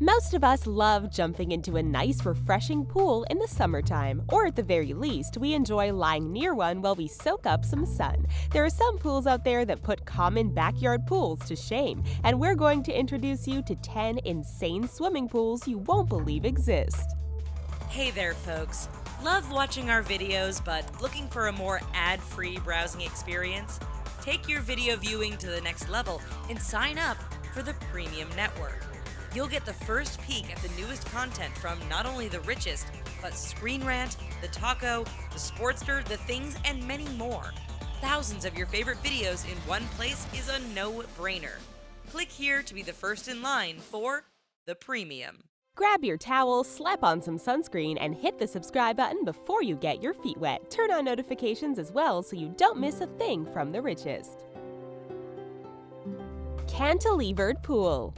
Most of us love jumping into a nice, refreshing pool in the summertime, or at the very least, we enjoy lying near one while we soak up some sun. There are some pools out there that put common backyard pools to shame, and we're going to introduce you to 10 insane swimming pools you won't believe exist. Hey there, folks. Love watching our videos, but looking for a more ad-free browsing experience? Take your video viewing to the next level and sign up for the Premium Network. You'll get the first peek at the newest content from not only The Richest, but Screen Rant, The Taco, The Sportster, The Things, and many more. Thousands of your favorite videos in one place is a no-brainer. Click here to be the first in line for the Premium. Grab your towel, slap on some sunscreen, and hit the subscribe button before you get your feet wet. Turn on notifications as well so you don't miss a thing from The Richest. Cantilevered Pool.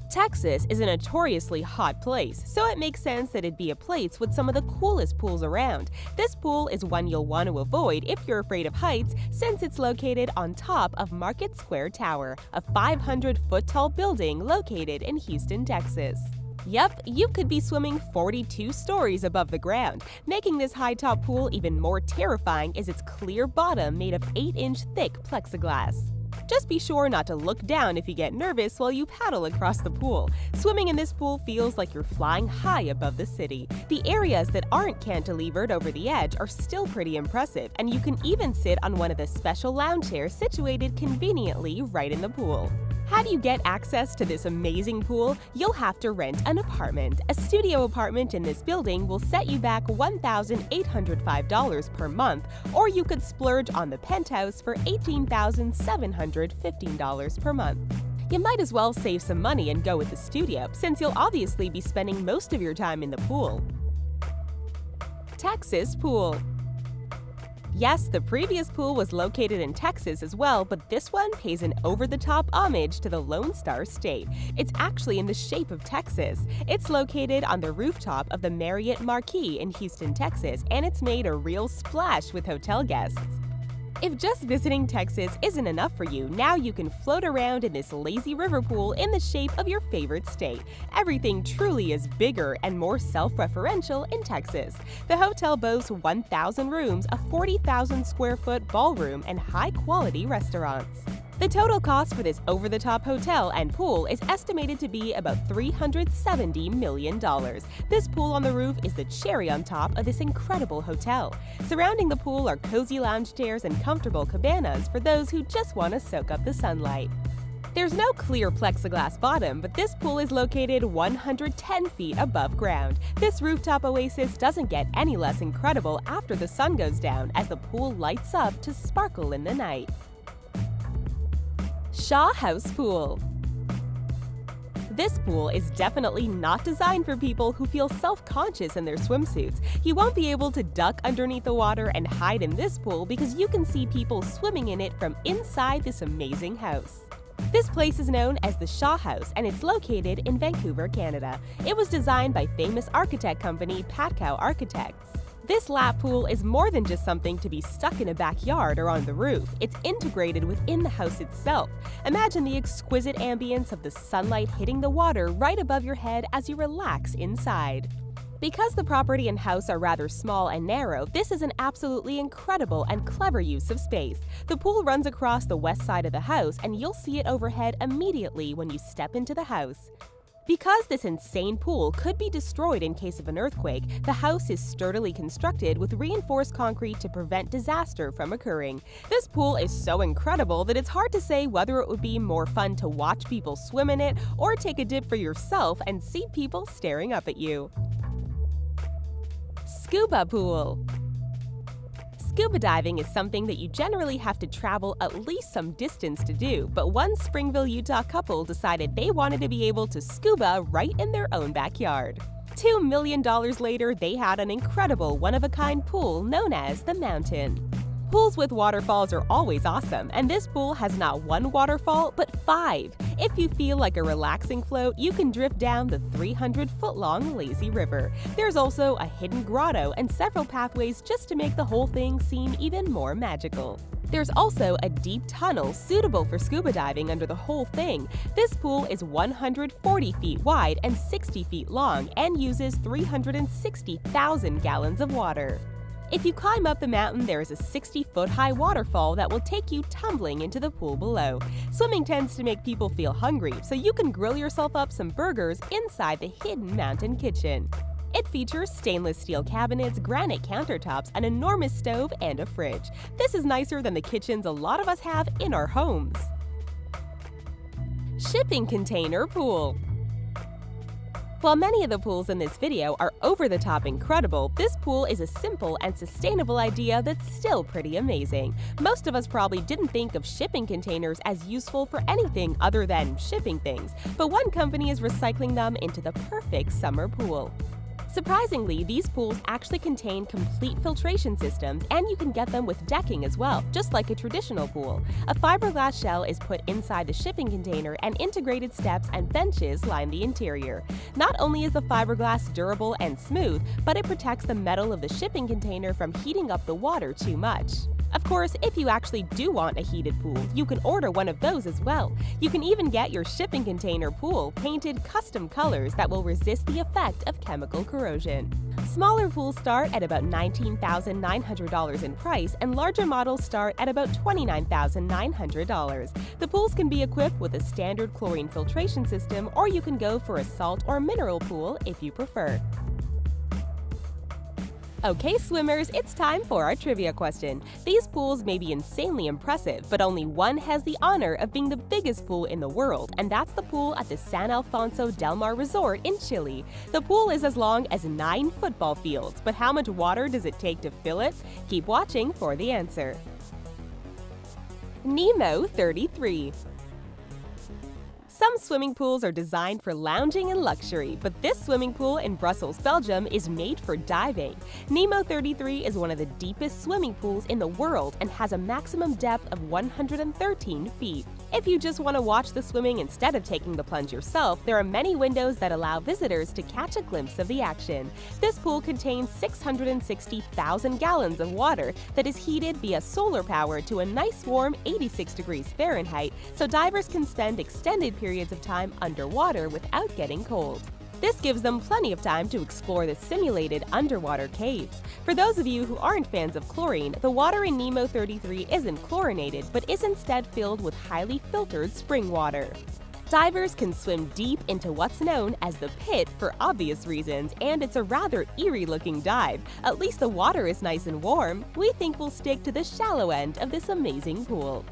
Texas is a notoriously hot place, so it makes sense that it'd be a place with some of the coolest pools around. This pool is one you'll want to avoid if you're afraid of heights, since it's located on top of Market Square Tower, a 500-foot-tall building located in Houston, Texas. Yup, you could be swimming 42 stories above the ground. Making this high-top pool even more terrifying is its clear bottom made of 8-inch thick plexiglass. Just be sure not to look down if you get nervous while you paddle across the pool. Swimming in this pool feels like you're flying high above the city. The areas that aren't cantilevered over the edge are still pretty impressive, and you can even sit on one of the special lounge chairs situated conveniently right in the pool. How do you get access to this amazing pool? You'll have to rent an apartment. A studio apartment in this building will set you back $1,805 per month, or you could splurge on the penthouse for $18,715 per month. You might as well save some money and go with the studio, since you'll obviously be spending most of your time in the pool. Texas Pool. Yes, the previous pool was located in Texas as well, but this one pays an over-the-top homage to the Lone Star State. It's actually in the shape of Texas. It's located on the rooftop of the Marriott Marquis in Houston, Texas, and it's made a real splash with hotel guests. If just visiting Texas isn't enough for you, now you can float around in this lazy river pool in the shape of your favorite state. Everything truly is bigger and more self-referential in Texas. The hotel boasts 1,000 rooms, a 40,000-square-foot ballroom, and high-quality restaurants. The total cost for this over-the-top hotel and pool is estimated to be about $370 million. This pool on the roof is the cherry on top of this incredible hotel. Surrounding the pool are cozy lounge chairs and comfortable cabanas for those who just want to soak up the sunlight. There's no clear plexiglass bottom, but this pool is located 110 feet above ground. This rooftop oasis doesn't get any less incredible after the sun goes down, as the pool lights up to sparkle in the night. Shaw House Pool. This pool is definitely not designed for people who feel self-conscious in their swimsuits. You won't be able to duck underneath the water and hide in this pool because you can see people swimming in it from inside this amazing house. This place is known as the Shaw House, and it's located in Vancouver, Canada. It was designed by famous architect company Patcow Architects. This lap pool is more than just something to be stuck in a backyard or on the roof. It's integrated within the house itself. Imagine the exquisite ambience of the sunlight hitting the water right above your head as you relax inside. Because the property and house are rather small and narrow, this is an absolutely incredible and clever use of space. The pool runs across the west side of the house, and you'll see it overhead immediately when you step into the house. Because this insane pool could be destroyed in case of an earthquake, the house is sturdily constructed with reinforced concrete to prevent disaster from occurring. This pool is so incredible that it's hard to say whether it would be more fun to watch people swim in it or take a dip for yourself and see people staring up at you. Scuba Pool. Scuba diving is something that you generally have to travel at least some distance to do, but one Springville, Utah couple decided they wanted to be able to scuba right in their own backyard. $2 million later, they had an incredible one-of-a-kind pool known as the Mountain. Pools with waterfalls are always awesome, and this pool has not one waterfall, but 5. If you feel like a relaxing float, you can drift down the 300-foot-long lazy river. There's also a hidden grotto and several pathways just to make the whole thing seem even more magical. There's also a deep tunnel suitable for scuba diving under the whole thing. This pool is 140 feet wide and 60 feet long and uses 360,000 gallons of water. If you climb up the mountain, there is a 60-foot-high waterfall that will take you tumbling into the pool below. Swimming tends to make people feel hungry, so you can grill yourself up some burgers inside the hidden mountain kitchen. It features stainless steel cabinets, granite countertops, an enormous stove, and a fridge. This is nicer than the kitchens a lot of us have in our homes. Shipping container pool. While many of the pools in this video are over-the-top incredible, this pool is a simple and sustainable idea that's still pretty amazing. Most of us probably didn't think of shipping containers as useful for anything other than shipping things, but one company is recycling them into the perfect summer pool. Surprisingly, these pools actually contain complete filtration systems, and you can get them with decking as well, just like a traditional pool. A fiberglass shell is put inside the shipping container, and integrated steps and benches line the interior. Not only is the fiberglass durable and smooth, but it protects the metal of the shipping container from heating up the water too much. Of course, if you actually do want a heated pool, you can order one of those as well. You can even get your shipping container pool painted custom colors that will resist the effect of chemical corrosion. Smaller pools start at about $19,900 in price, and larger models start at about $29,900. The pools can be equipped with a standard chlorine filtration system, or you can go for a salt or mineral pool if you prefer. Okay, swimmers, it's time for our trivia question. These pools may be insanely impressive, but only one has the honor of being the biggest pool in the world, and that's the pool at the San Alfonso Del Mar Resort in Chile. The pool is as long as 9 football fields, but how much water does it take to fill it? Keep watching for the answer. Nemo 33. Some swimming pools are designed for lounging and luxury, but this swimming pool in Brussels, Belgium is made for diving. Nemo 33 is one of the deepest swimming pools in the world and has a maximum depth of 113 feet. If you just want to watch the swimming instead of taking the plunge yourself, there are many windows that allow visitors to catch a glimpse of the action. This pool contains 660,000 gallons of water that is heated via solar power to a nice warm 86 degrees Fahrenheit, so divers can spend extended periods of time underwater without getting cold. This gives them plenty of time to explore the simulated underwater caves. For those of you who aren't fans of chlorine, the water in Nemo 33 isn't chlorinated, but is instead filled with highly filtered spring water. Divers can swim deep into what's known as the pit for obvious reasons, and it's a rather eerie-looking dive. At least the water is nice and warm. We think we'll stick to the shallow end of this amazing pool.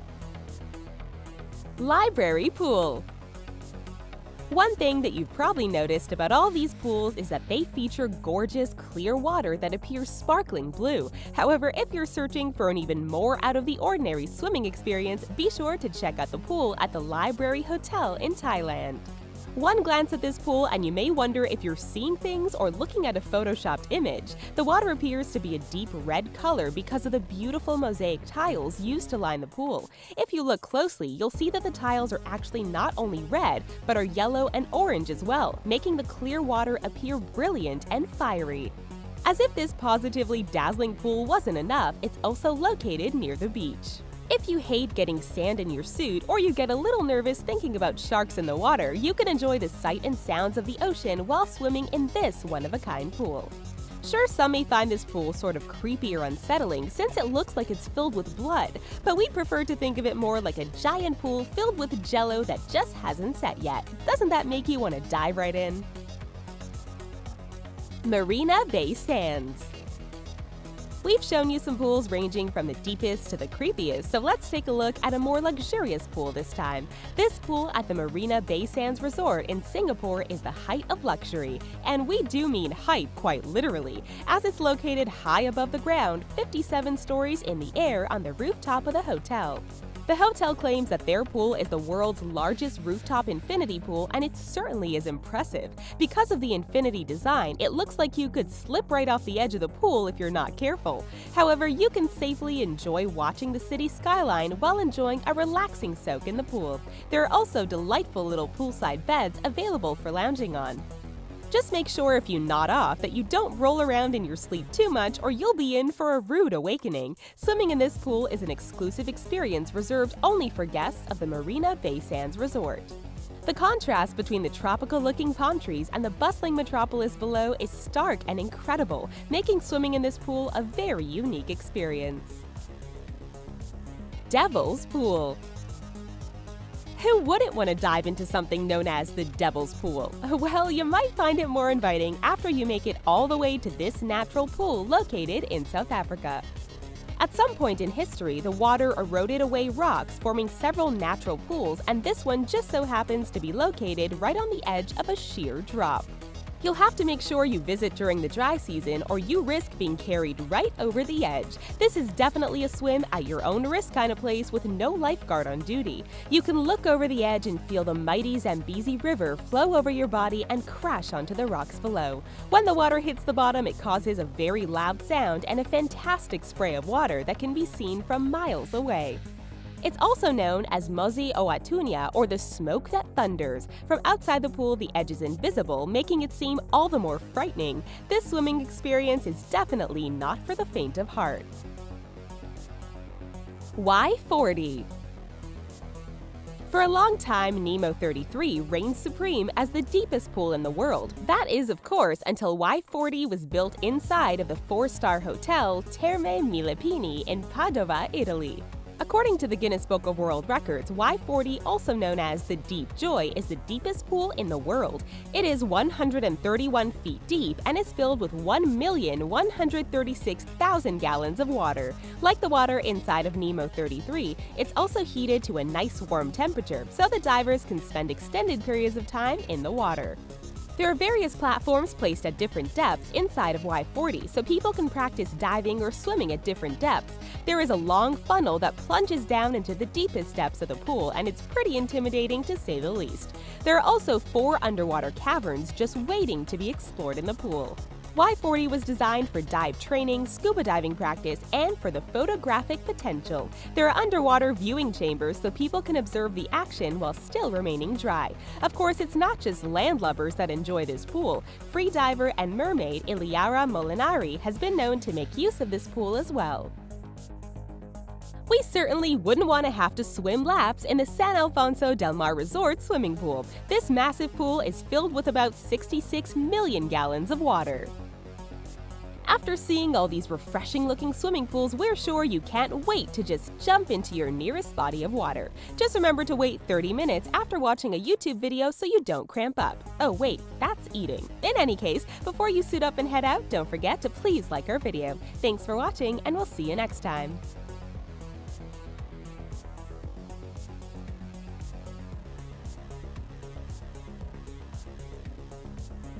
Library pool. One thing that you've probably noticed about all these pools is that they feature gorgeous, clear water that appears sparkling blue. However, if you're searching for an even more out-of-the-ordinary swimming experience, be sure to check out the pool at the Library Hotel in Thailand. One glance at this pool and you may wonder if you're seeing things or looking at a photoshopped image. The water appears to be a deep red color because of the beautiful mosaic tiles used to line the pool. If you look closely, you'll see that the tiles are actually not only red, but are yellow and orange as well, making the clear water appear brilliant and fiery. As if this positively dazzling pool wasn't enough, it's also located near the beach. If you hate getting sand in your suit or you get a little nervous thinking about sharks in the water, you can enjoy the sight and sounds of the ocean while swimming in this one-of-a-kind pool. Sure, some may find this pool sort of creepy or unsettling since it looks like it's filled with blood, but we prefer to think of it more like a giant pool filled with jello that just hasn't set yet. Doesn't that make you want to dive right in? Marina Bay Sands. We've shown you some pools ranging from the deepest to the creepiest, so let's take a look at a more luxurious pool this time. This pool at the Marina Bay Sands Resort in Singapore is the height of luxury, and we do mean height quite literally, as it's located high above the ground, 57 stories in the air on the rooftop of the hotel. The hotel claims that their pool is the world's largest rooftop infinity pool, and it certainly is impressive. Because of the infinity design, it looks like you could slip right off the edge of the pool if you're not careful. However, you can safely enjoy watching the city skyline while enjoying a relaxing soak in the pool. There are also delightful little poolside beds available for lounging on. Just make sure if you nod off that you don't roll around in your sleep too much or you'll be in for a rude awakening. Swimming in this pool is an exclusive experience reserved only for guests of the Marina Bay Sands Resort. The contrast between the tropical-looking palm trees and the bustling metropolis below is stark and incredible, making swimming in this pool a very unique experience. Devil's Pool. Who wouldn't want to dive into something known as the Devil's Pool? Well, you might find it more inviting after you make it all the way to this natural pool located in South Africa. At some point in history, the water eroded away rocks, forming several natural pools, and this one just so happens to be located right on the edge of a sheer drop. You'll have to make sure you visit during the dry season or you risk being carried right over the edge. This is definitely a swim at your own risk kind of place with no lifeguard on duty. You can look over the edge and feel the mighty Zambezi River flow over your body and crash onto the rocks below. When the water hits the bottom, it causes a very loud sound and a fantastic spray of water that can be seen from miles away. It's also known as Mosi Oatunya, or the smoke that thunders. From outside the pool, the edge is invisible, making it seem all the more frightening. This swimming experience is definitely not for the faint of heart. Y-40. For a long time, Nemo 33 reigned supreme as the deepest pool in the world. That is, of course, until Y-40 was built inside of the 4-star hotel Terme Milepini in Padova, Italy. According to the Guinness Book of World Records, Y-40, also known as the Deep Joy, is the deepest pool in the world. It is 131 feet deep and is filled with 1,136,000 gallons of water. Like the water inside of Nemo 33, it's also heated to a nice warm temperature, so the divers can spend extended periods of time in the water. There are various platforms placed at different depths inside of Y-40, so people can practice diving or swimming at different depths. There is a long funnel that plunges down into the deepest depths of the pool, and it's pretty intimidating to say the least. There are also 4 underwater caverns just waiting to be explored in the pool. Y-40 was designed for dive training, scuba diving practice, and for the photographic potential. There are underwater viewing chambers so people can observe the action while still remaining dry. Of course, it's not just landlubbers that enjoy this pool. Freediver and mermaid Iliara Molinari has been known to make use of this pool as well. We certainly wouldn't want to have to swim laps in the San Alfonso del Mar Resort swimming pool. This massive pool is filled with about 66 million gallons of water. After seeing all these refreshing-looking swimming pools, we're sure you can't wait to just jump into your nearest body of water. Just remember to wait 30 minutes after watching a YouTube video so you don't cramp up. Oh wait, that's eating. In any case, before you suit up and head out, don't forget to please like our video. Thanks for watching, and we'll see you next time.